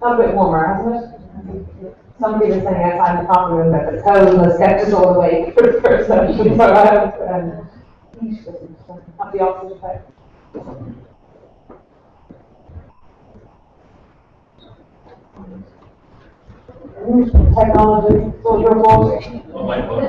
Got a bit warmer, hasn't it? Somebody was saying outside the coffee room that the cold has kept us all awake for the first session, so I have the opposite effect. Technology, so your fault. Oh, my fault.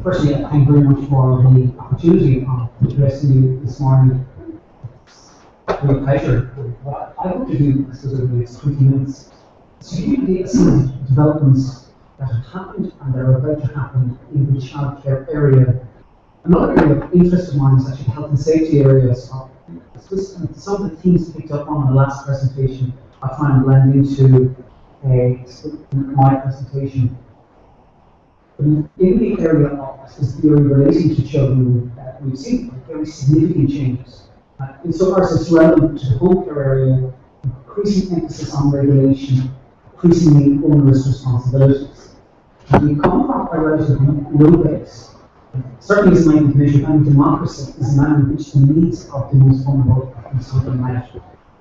Firstly, thank you very much for the opportunity of addressing you this morning. It's a real pleasure. What I hope to do is the next 20 minutes to give you some developments that have happened and that are about to happen in the childcare area. Another area of interest of mine is actually health and safety areas. Some of the themes picked up on the last presentation I try and blend into my presentation. In the area of theory relating to children, we've seen very significant changes. Insofar as it's relevant to the home care area, increasing emphasis on regulation, increasingly onerous responsibilities. And we come from a relatively low base. Certainly as my definition of democracy is a manner in which the needs of the most vulnerable can be met.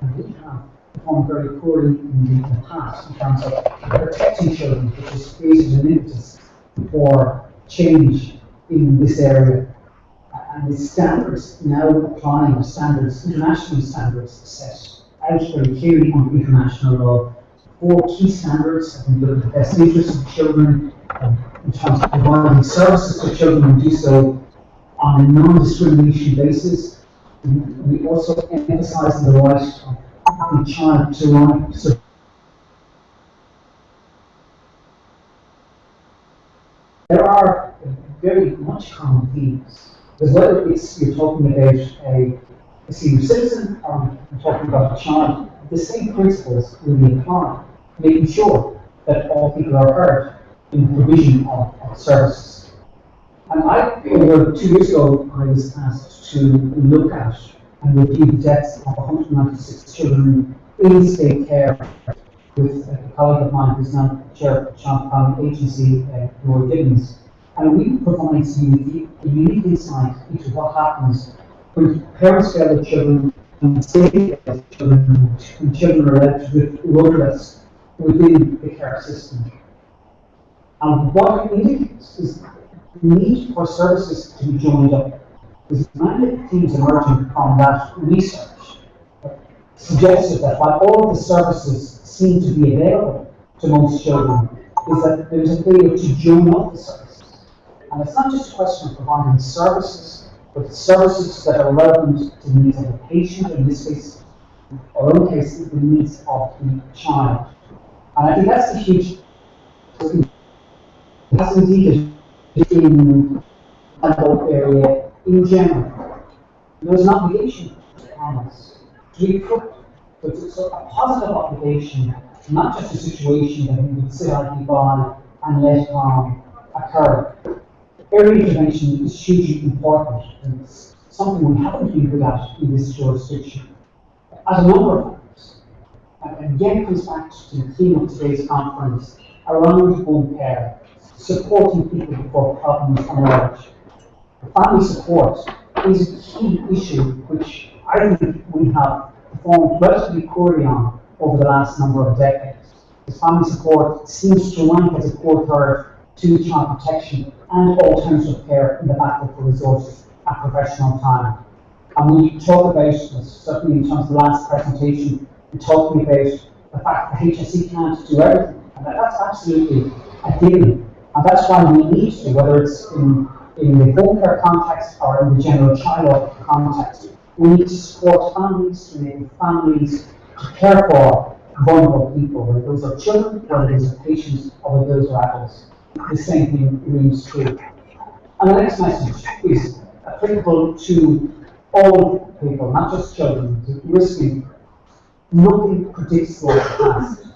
And we have performed very poorly in the past in terms of protecting children, which has created an impetus for change in this area. And the standards now applying international standards set out very clearly on international law. 4 key standards, I think, look at the best interests of children in terms of providing services for children and do so on a non-discrimination basis. We also emphasise the right of the child to run. There are very much common themes, because whether it's you're talking about a senior citizen or you're talking about a child, the same principles really apply, making sure that all people are heard in the provision of services. And over 2 years ago, I was asked to look at and review the deaths of 196 children in state care with a colleague of mine who's now chair of the Child Family Agency, Laura Gibbons. And we provide a unique insight into what happens when parents fail their children and stay with children, and children are left with rudderless within the care system. And what it indicates is the need for services to be joined up. There's many things emerging from that research that suggested that while all of the services seem to be available to most children, is that there's a failure to join up the services. And it's not just a question of providing services, but services that are relevant to the needs of the patient, in this case, or in other cases, the needs of the child. And I think that's the huge, that's indeed in the adult area in general. There's an obligation on us to be put, but it's a positive obligation, not just a situation that we would sit idly by and let occur. Early intervention is hugely important, and it's something we haven't been good at in this jurisdiction. As a number of factors, and again it comes back to the theme of today's conference around home care, supporting people before problems emerge. Family support is a key issue which I think we have performed relatively poorly on over the last number of decades. Because family support seems to rank as a core third to child protection and alternative care in the battle for resources and professional time. And we talk about, certainly in terms of the last presentation, we talking about the fact that the HSE can't do everything. And that's absolutely a given. And that's why we need to, whether it's in the home care context or in the general child context, we need to support families, to enable families to care for vulnerable people, whether those are children, whether those are patients, or whether those are adults. The same thing remains true. And the next message is applicable to all people, not just children. Risking nothing predicts those past.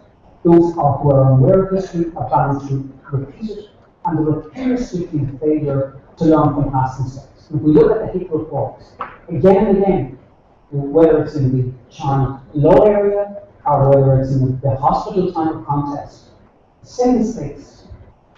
Those who are aware of history are bound to repeat it, and the repeated failure to learn from past mistakes. If we look at the HIC reports, again and again, whether it's in the child law area or whether it's in the hospital type of context, the same mistakes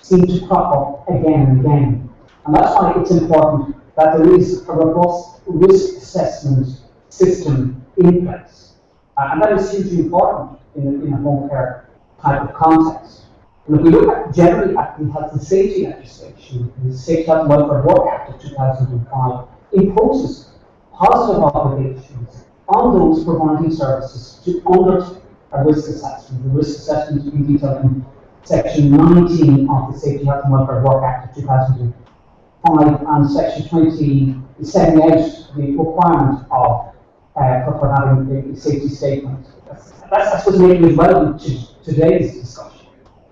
seem to crop up again and again. And that's why it's important that there is a robust risk assessment system in place. And that is hugely important in a home care type of context. And if we look at generally at the health and safety legislation, the Safety Health and Welfare Work Act of 2005 imposes positive obligations on those providing services to undertake a risk assessment. The risk assessment is detailed in Section 19 of the Safety Health and Welfare Work Act of 2005, and Section 20 is setting out the requirement of for having a safety statement. That's what's making it relevant to today's discussion.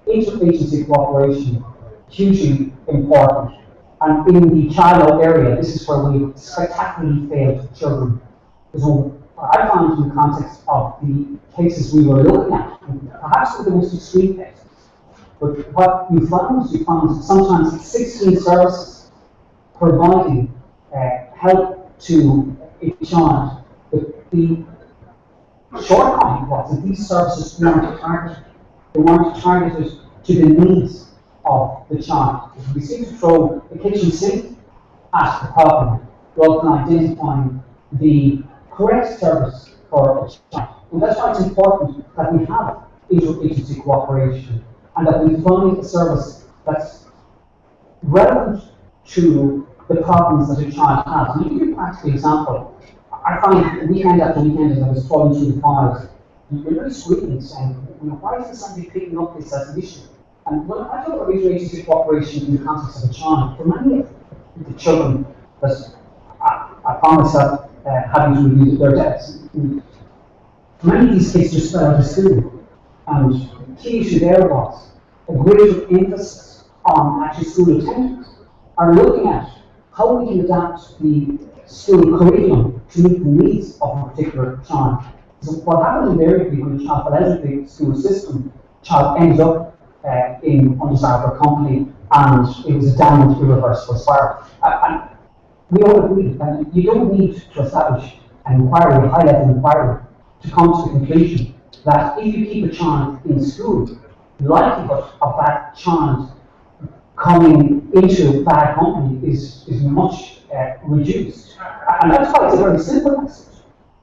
Interagency cooperation, hugely important. And in the child area, this is where we spectacularly failed children. So I found in the context of the cases we were looking at, perhaps the most extreme cases, but what you found sometimes 16 services providing help to a child. But the shortcoming was that these services weren't targeted. They weren't targeted to the needs of the child. We seem to throw the kitchen sink at the problem rather than identifying the correct service for a child. And that's why it's important that we have interagency cooperation and that we find a service that's relevant to the problems that a child has. And I'll give you a practical example. I find weekend after weekend as I was falling through the files, you're really screaming saying, why isn't somebody picking up this as an issue? And when I talk about interagency cooperation in the context of a child, for many of the children that I found myself having to review their debts, many of these kids just fell out of school. And the key issue there was a greater emphasis on actually school attendance, are looking at how we can adapt the school curriculum to meet the needs of a particular child. So what happens invariably when a child falls out of the school system, child ends up in undesirable company, and it was a downward irreversible spiral. And we all agree that you don't need to establish an inquiry, a high-level inquiry, to come to the conclusion that if you keep a child in school, the likelihood of that child coming into bad company is much reduced. And that's why it's a very simple message.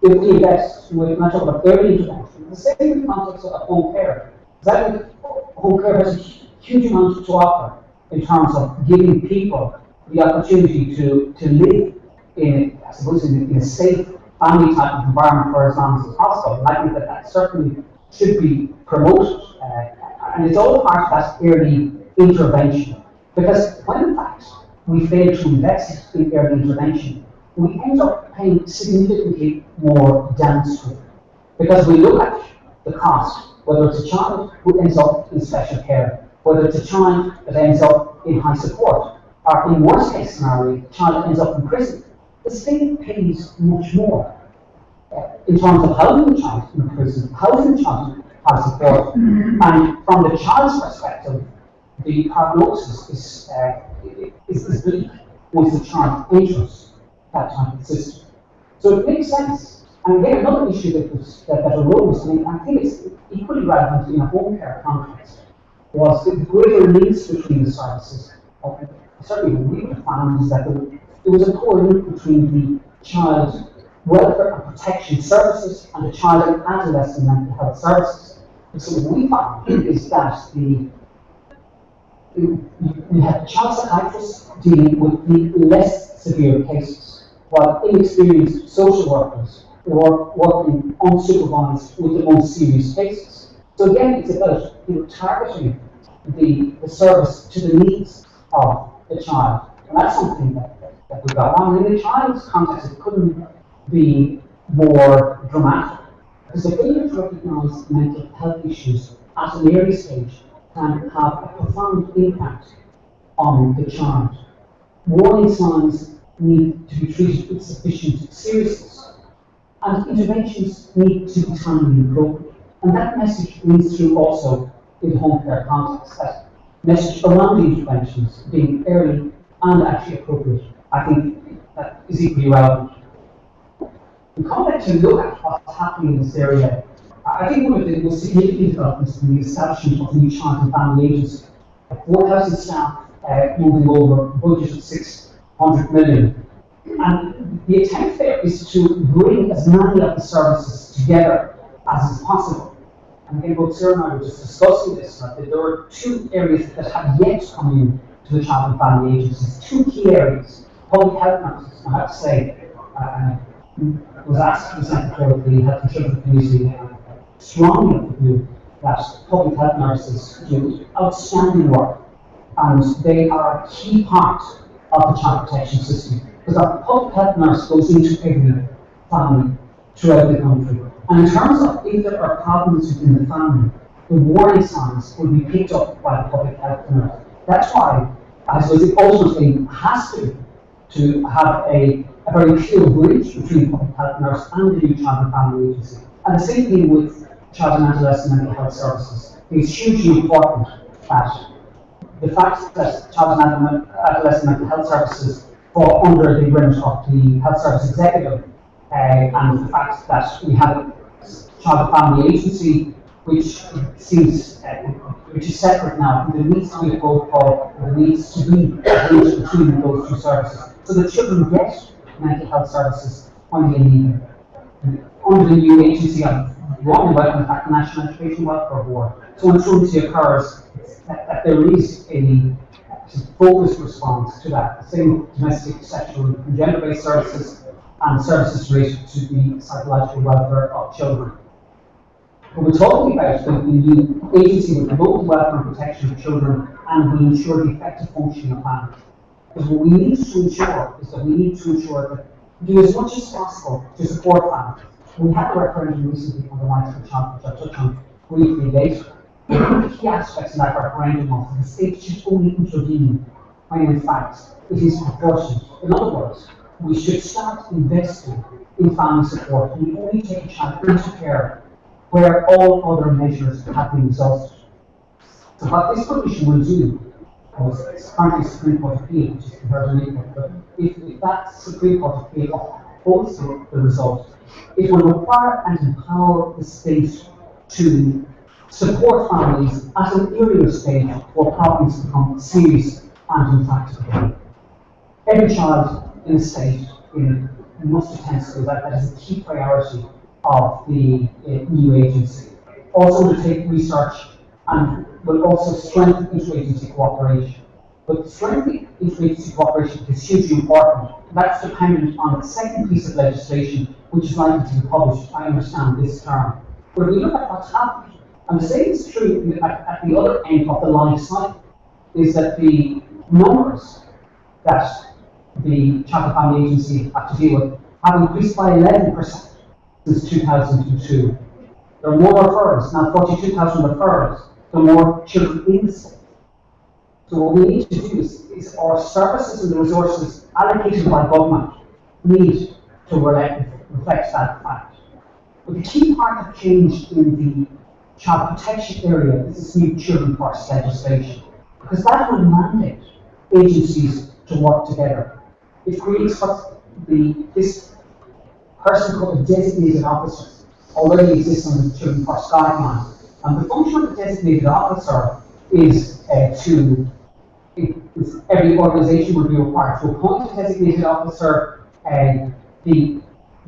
If we invest, when I talk about early intervention, the same in the context of home care. That home care has a huge amount to offer in terms of giving people the opportunity to live in, I suppose, in a safe family type of environment for as long as possible. And I think that certainly should be promoted. And it's all part of that early intervention. Because when in fact we fail to invest in early intervention, we end up paying significantly more downstream. Because we look at the cost, whether it's a child who ends up in special care, whether it's a child that ends up in high support, or in worst case scenario, the child ends up in prison. The state pays much more in terms of housing the child in prison, housing the child in high support, and from the child's perspective, the prognosis is bleak once the child enters that type of system. So it makes sense. And again, another issue that arose, and I think it's equally relevant in a home care context, was the greater links between the services. Certainly, what we would have found is that there was a poor link between the child welfare and protection services and the child and adolescent mental health services. And so what we found is that we had child psychiatrists dealing with the less severe cases. while inexperienced social workers were working unsupervised with the most serious cases. So again, it's about targeting the service to the needs of the child. And that's something that we got on. In the child's context, it couldn't be more dramatic. Because the failure to recognise mental health issues at an early stage can have a profound impact on the child. Warning signs need to be treated with sufficient seriousness, and interventions need to be timely and appropriate. And that message reads through also in the home care context, that message around the interventions being early and actually appropriate. I think that is equally relevant. In context, to look at what's happening in this area, I think one of the most significant developments in the establishment of the new Child and Family Agency, 4,000 staff moving over, a budget of 600 million. And the attempt there is to bring as many of the services together as is possible. And again, both Sarah and I were just discussing this, that there are two areas that have yet to come in to the Child and Family Agencies, two key areas. Public health nurses, I have to say, was asked to present for the Health and Children Committee strongly of the view that public health nurses do outstanding work, and they are a key part of the child protection system, because our public health nurse goes into every family throughout the country. And in terms of if there are problems within the family, the warning signs will be picked up by the public health nurse. That's why, I suppose, it ultimately has to have a very clear bridge between the public health nurse and the new Child and Family Agency. And the same thing with child and adolescent mental health services. It's hugely important that the fact that child and adolescent mental health services fall under the remit of the Health Service Executive, and the fact that we have a Child and Family Agency which seems which is separate now. There needs to be a protocol, there needs to be a bridge between those two services, so that children get mental health services when they need them. Under the new agency, I'm wrong about in fact the National Education Welfare Board. So when truancy occurs, that there is a focused response to that. The same domestic, sexual, and gender-based services and services related to the psychological welfare of children. When we're talking about the new agency will promote the welfare and protection of children and will ensure the effective functioning of families. Because what we need to ensure is that we need to ensure that we do as much as possible to support families. We had a referendum recently on the rights of the child, which I'll touch on briefly later. One of the key aspects of that referendum was that the state should only intervene when in fact it is proportionate. In other words, we should start investing in family support. We only take a child into care where all other measures have been exhausted. So what this provision will do, it's currently Supreme Court appeal, which is compared to equal, but if that Supreme Court appeal upholds the result, it will require and empower the state to support families at an earlier stage where problems become serious and intractable. Every child in the state must attend school. That is a key priority of the new agency. Also undertake research and will also strengthen interagency cooperation. But strengthening interagency cooperation is hugely important. That's dependent on the second piece of legislation, which is likely to be published, I understand, this term. But we look at what's happening, and the same is true at the other end of the life cycle, is that the numbers that the Child and Family Agency have to deal with have increased by 11% since 2002. There are more referrals, now 42,000 referrals, there are more children in the state. So what we need to do is our services and the resources allocated by government need to reflect that fact. But the key part of change in the child protection area is this new Children First legislation, because that will mandate agencies to work together. It creates this person called a designated officer already exists on the Children First guidelines. And the function of the designated officer is every organisation will be required to appoint a designated officer. The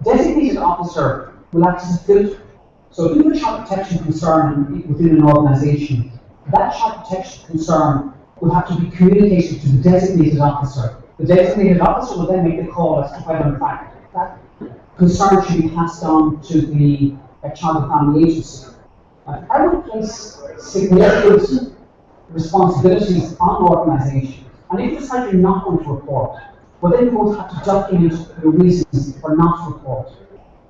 designated officer will act as a filter. So if you have a child protection concern within an organisation, that child protection concern will have to be communicated to the designated officer The designated officer will then make the call as to whether in fact that concern should be passed on to the Child and Family Agency. I would place significant responsibilities on organisations, and if you decide you're not going to report, well then you're going to have to document the reasons for not to report.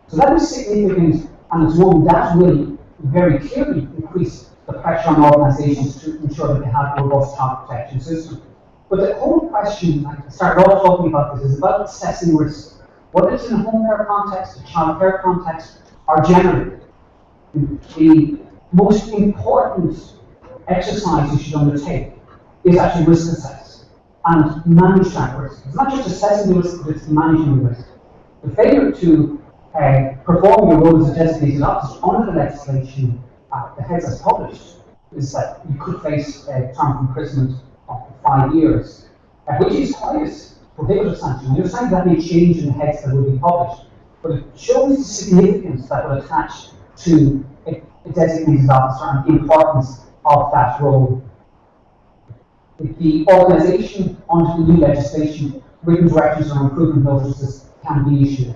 So that is significant, and it's one that will very clearly increase the pressure on organisations to ensure that they have a robust child protection system. But the whole question, I started off talking about this, is about assessing risk, whether it's in a home care context, a child care context, or generally. The most important exercise you should undertake is actually risk assess and manage that risk. It's not just assessing the risk, but it's managing the risk. The failure to perform your role as a designated officer under the legislation the heads has published is that you could face a term of imprisonment of 5 years, which is quite a prohibitive sanction. I understand that may change in the heads that will be published, but it shows the significance that will attach to a designated officer and the importance of that role. If the organisation under the new legislation, written directives or improvement notices can be issued.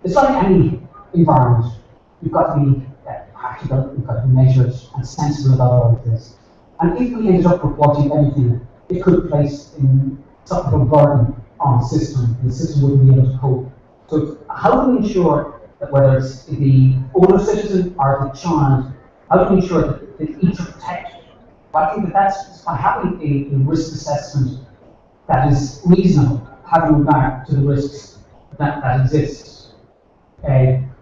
It's like any environment. You've got to be practical, you've got to be measured and sensible about all of this. And if we ended up reporting everything, it could place something of a burden on the system. The system wouldn't be able to cope. So how do we ensure that whether it's the older citizen or the child, how do we ensure that each are protected? Well, I think that's by having a risk assessment that is reasonable, having regard to the risks that exist.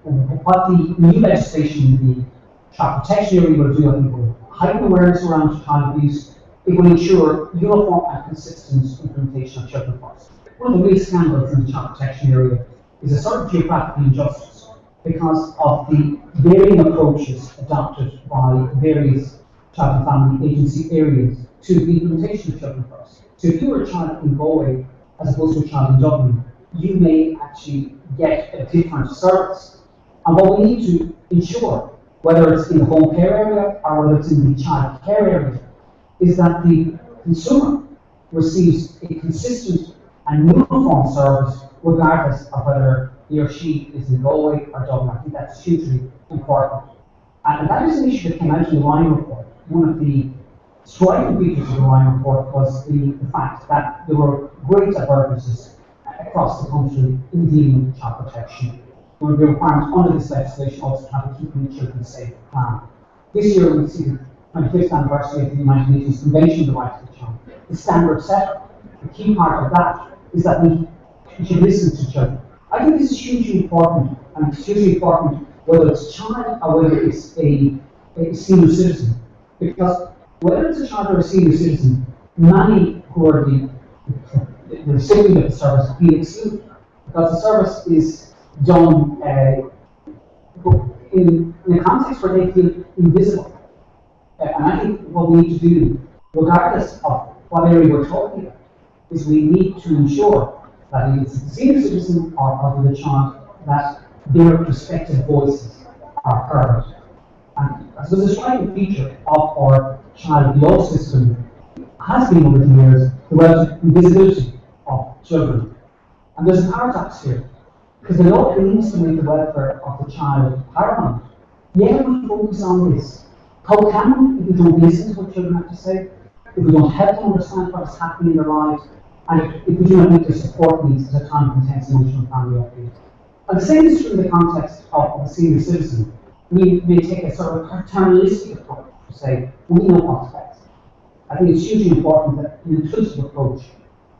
What the new legislation in the child protection area will do, I think, will heighten awareness around child abuse. It will ensure uniform and consistent implementation of children first. One of the real scandals in the child protection area is a sort of geographical injustice because of the varying approaches adopted by various child and family agency areas to the implementation of children first. So if you were a child in Galway as opposed to a child in Dublin, you may actually get a different service. And what we need to ensure, whether it's in the home care area or whether it's in the child care area, is that the consumer receives a consistent and uniform service regardless of whether he or she is in Galway or Dublin. I think that's hugely important. And that is an issue that came out in the Ryan report. One of the striking features of the Ryan report was the fact that there were great divergences across the country in dealing with child protection. There will be requirements under this legislation also to have a Keeping Children Safe plan. This year we see the 25th anniversary of the United Nations Convention on the Rights of the Child. The standard setup, the key part of that is that we should listen to children. I think this is hugely important, and it's hugely important whether it's a child or whether it's a senior citizen. Because whether it's a child or a senior citizen, many who are the recipient of the service feel excluded because the service is done in a context where they feel invisible. And I think what we need to do, regardless of what area we're talking about, is we need to ensure that it's the senior citizen or the child, that their respective voices are heard. And so the striking feature of our child law system has been over the years the relative invisibility of children. And there's a paradox here, because the law aims to make the welfare of the child paramount. Yet we focus on this. How can we, if we don't listen to what children have to say, if we don't help them understand what is happening in their lives, and if we do not meet their support needs at a time of intense emotional family update? And the same is true in the context of a senior citizen. We may take a sort of paternalistic approach to say, we know what's best. I think it's hugely important that an inclusive approach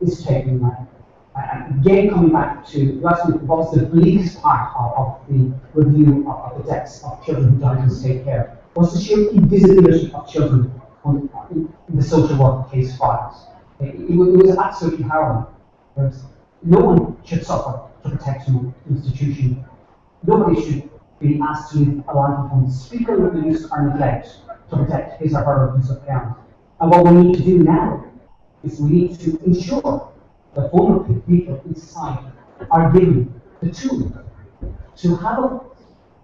is taken now. And again, coming back to what's the bleakest part of the review of the deaths of children who died in state care, was the sheer invisibility of children in the social work case files. It was absolutely harrowing. No one should suffer to protect an institution. Nobody should be asked to live a life of unspeakable abuse or neglect to protect his or her abusive parent. And what we need to do now is we need to ensure that vulnerable people in society are given the tools to have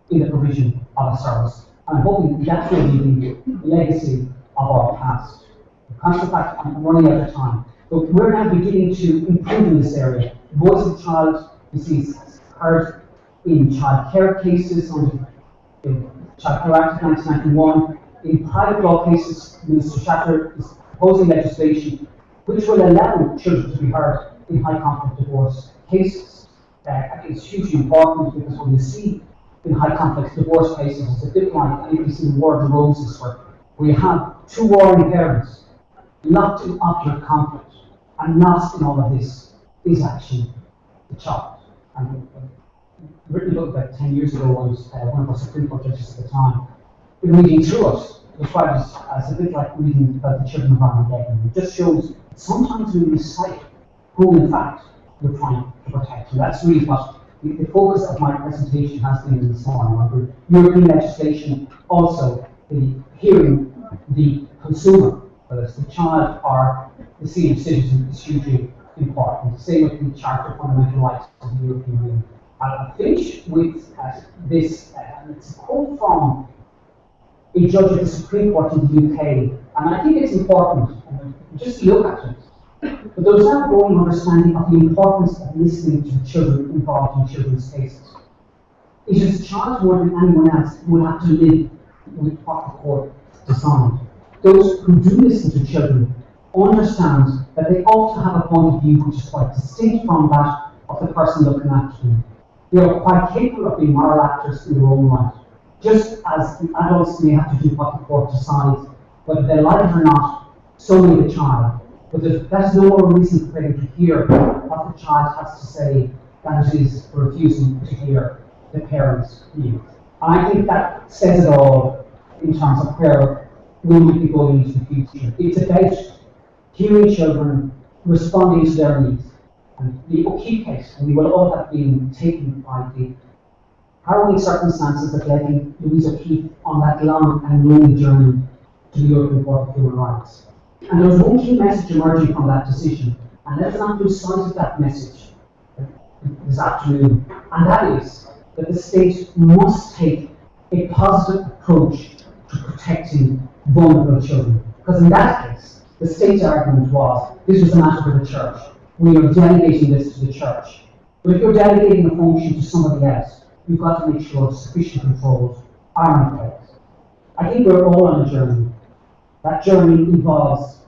in the provision of a service. And I'm hoping that will be the legacy of our past. The constant fact, I'm running out of time. But we're now beginning to improve in this area. The voice of the child, you see, is heard in child care cases, in Child Care Act of 1991. In private law cases, Minister Shatter is proposing legislation which will allow children to be heard in high conflict divorce cases. I think it's hugely important because when you see in high conflict divorce cases, it's a bit like anybody's seen War of the Roses, where you have two warring parents locked in obdurate conflict, and lost in all of this is actually the child. And I've written a book about 10 years ago. I was one of our Supreme Court judges at the time. In reading through it, described as a bit like reading about the children of Armageddon. It just shows sometimes we lose sight who in fact we're trying to protect. And that's really what the focus of my presentation has been this morning. Under European legislation, also hearing the consumer, whether it's the child or the senior citizen, is hugely important. Same with the Charter of Fundamental Rights of the European Union. I'll finish with this, and it's a quote from a judge of the Supreme Court in the UK, and I think it's important just to look at it. But there was now a growing understanding of the importance of listening to the children involved in children's cases. It is the child more than anyone else who will have to live with what the court designed. Those who do listen to children understand that they often have a point of view which is quite distinct from that of the person looking after them. They are quite capable of being moral actors in their own right, just as the adults may have to do what the court decides, whether they like it or not, so may the child. But that's no more reason for them to hear what the child has to say than it is for refusing to hear the parents' views. And I think that says it all in terms of where we will be going into the future. It's about hearing children, responding to their needs. And the O'Keefe case, and we will all have been taken by the harrowing circumstances that led Louise O'Keefe on that long and lonely journey to the European Court of Human Rights. And there was one key message emerging from that decision, and let's not lose sight of that message this afternoon, and that is that the state must take a positive approach to protecting vulnerable children. Because in that case, the state's argument was, this was a matter for the church. We are delegating this to the church. But if you're delegating a function to somebody else, you've got to make sure sufficient controls are in place. I think we're all on a journey. That journey involves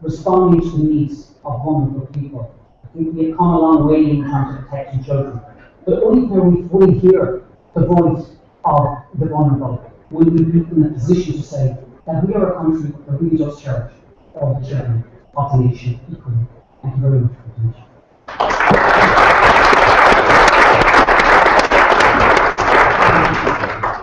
responding to the needs of vulnerable people. I think we have come a long way in terms of protecting children. But only when we fully hear the voice of the vulnerable will we be in a position to say that we are a country that really does cherish all the children of the nation equally. Thank you very much for your attention.